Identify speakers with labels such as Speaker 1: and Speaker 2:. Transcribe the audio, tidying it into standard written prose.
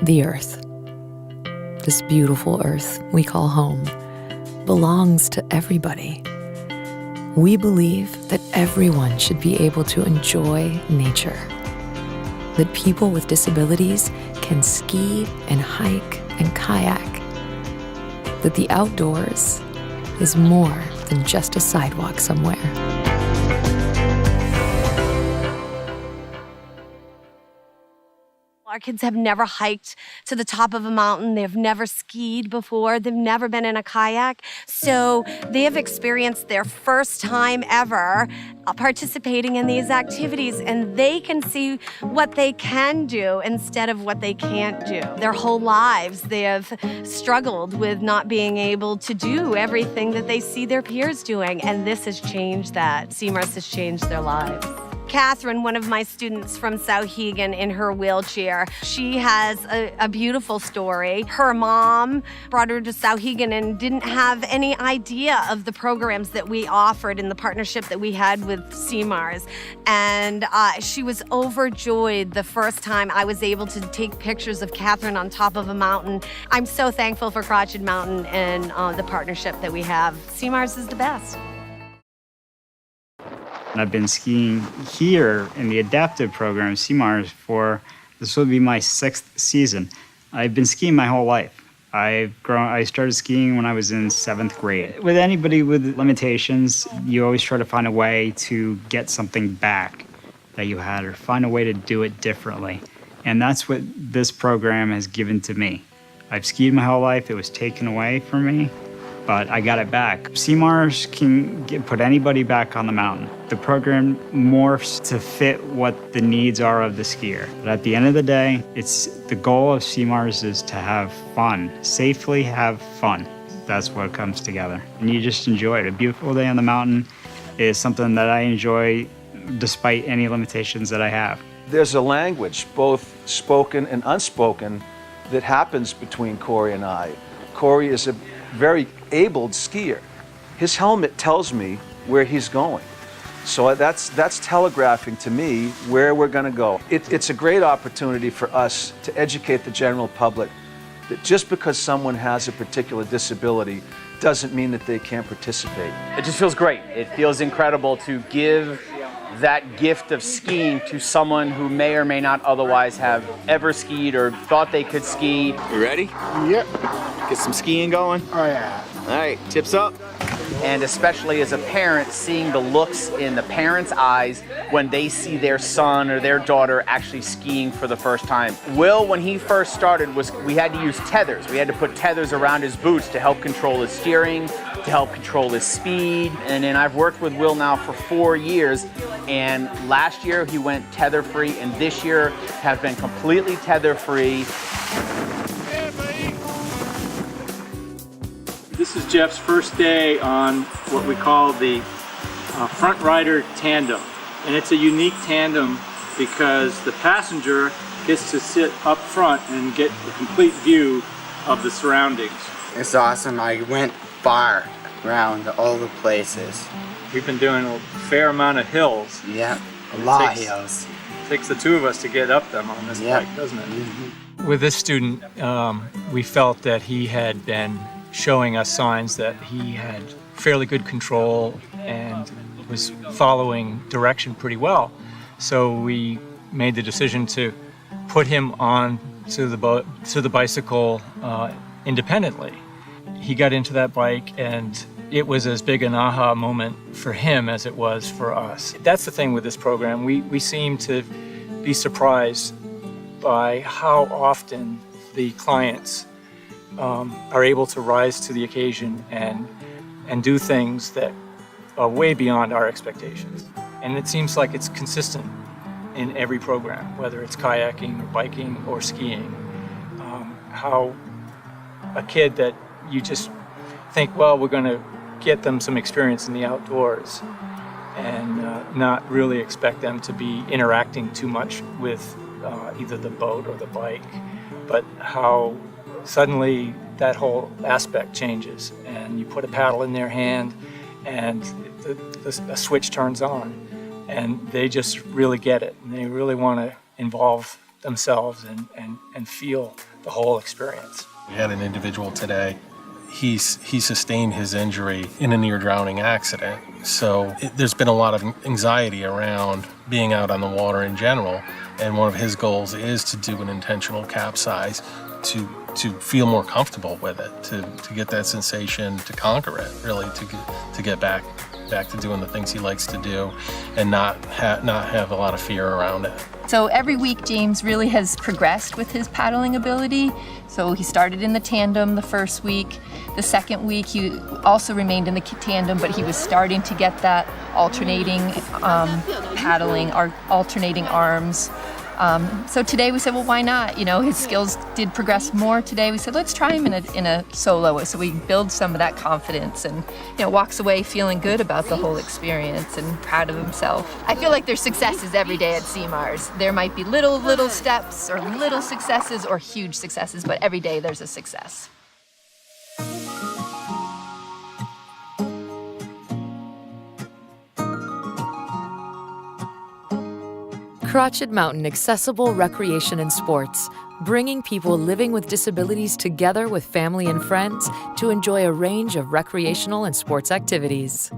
Speaker 1: The Earth, this beautiful Earth we call home, belongs to everybody. We believe that everyone should be able to enjoy nature, that people with disabilities can ski and hike and kayak, that the outdoors is more than just a sidewalk somewhere.
Speaker 2: Our kids have never hiked to the top of a mountain. They've never skied before. They've never been in a kayak. So they have experienced their first time ever participating in these activities, and they can see what they can do instead of what they can't do. Their whole lives, they have struggled with not being able to do everything that they see their peers doing, and this has changed that. CMARS has changed their lives. Catherine, one of my students from Sauhegan in her wheelchair, she has a beautiful story. Her mom brought her to Sauhegan and didn't have any idea of the programs that we offered in the partnership that we had with CMARS. And she was overjoyed the first time I was able to take pictures of Catherine on top of a mountain. I'm so thankful for Crotched Mountain and the partnership that we have. CMARS is the best.
Speaker 3: I've been skiing here in the adaptive program, CMARS, this will be my 6th season. I've been skiing my whole life. I started skiing when I was in 7th grade. With anybody with limitations, you always try to find a way to get something back that you had or find a way to do it differently. And that's what this program has given to me. I've skied my whole life. It was taken away from me, but I got it back. CMARS can put anybody back on the mountain. The program morphs to fit what the needs are of the skier. But at the end of the day, the goal of CMARS is to have fun, safely have fun. That's what comes together. And you just enjoy it. A beautiful day on the mountain is something that I enjoy despite any limitations that I have.
Speaker 4: There's a language, both spoken and unspoken, that happens between Corey and I. Corey is a very abled skier. His helmet tells me where he's going. So that's telegraphing to me where we're going to go. It's a great opportunity for us to educate the general public that just because someone has a particular disability doesn't mean that they can't participate.
Speaker 5: It just feels great. It feels incredible to give that gift of skiing to someone who may or may not otherwise have ever skied or thought they could ski.
Speaker 6: You ready?
Speaker 7: Yep.
Speaker 6: Get some skiing going?
Speaker 7: Oh yeah.
Speaker 6: All right, tips up.
Speaker 5: And especially as a parent, seeing the looks in the parents' eyes when they see their son or their daughter actually skiing for the first time. Will, when he first started, we had to use tethers. We had to put tethers around his boots to help control his steering, to help control his speed. And then I've worked with Will now for 4 years, and last year he went tether-free, and this year has been completely tether-free.
Speaker 8: This is Jeff's first day on what we call the front rider tandem. And it's a unique tandem because the passenger gets to sit up front and get a complete view of the surroundings.
Speaker 7: It's awesome. I went far around all the places.
Speaker 8: We've been doing a fair amount of hills.
Speaker 7: Yeah, a lot of hills.
Speaker 8: It takes the two of us to get up them on this bike, doesn't it?
Speaker 7: Mm-hmm.
Speaker 9: With this student, we felt that he had been showing us signs that he had fairly good control and was following direction pretty well. So we made the decision to put him on to the bicycle independently. He got into that bike, and it was as big an aha moment for him as it was for us. That's the thing with this program. We seem to be surprised by how often the clients are able to rise to the occasion and do things that are way beyond our expectations. And it seems like it's consistent in every program, whether it's kayaking or biking or skiing. How a kid that you just think, well, we're going to get them some experience in the outdoors and not really expect them to be interacting too much with either the boat or the bike, but how suddenly that whole aspect changes, and you put a paddle in their hand and a switch turns on, and they just really get it, and they really want to involve themselves and feel the whole experience.
Speaker 10: We had an individual today. He sustained his injury in a near drowning accident. So there's been a lot of anxiety around being out on the water in general. And one of his goals is to do an intentional capsize to feel more comfortable with it, to get that sensation, to conquer it, really, to get back to doing the things he likes to do and not have a lot of fear around it.
Speaker 11: So every week James really has progressed with his paddling ability. So he started in the tandem the first week. The second week he also remained in the tandem, but he was starting to get that alternating paddling, alternating arms. So today we said, well, why not? You know, his skills did progress more today. We said, let's try him in a solo, so we build some of that confidence, and walks away feeling good about the whole experience and proud of himself. I feel like there's successes every day at CMARS. There might be little steps or little successes or huge successes, but every day there's a success.
Speaker 1: Crotched Mountain Accessible Recreation and Sports, bringing people living with disabilities together with family and friends to enjoy a range of recreational and sports activities.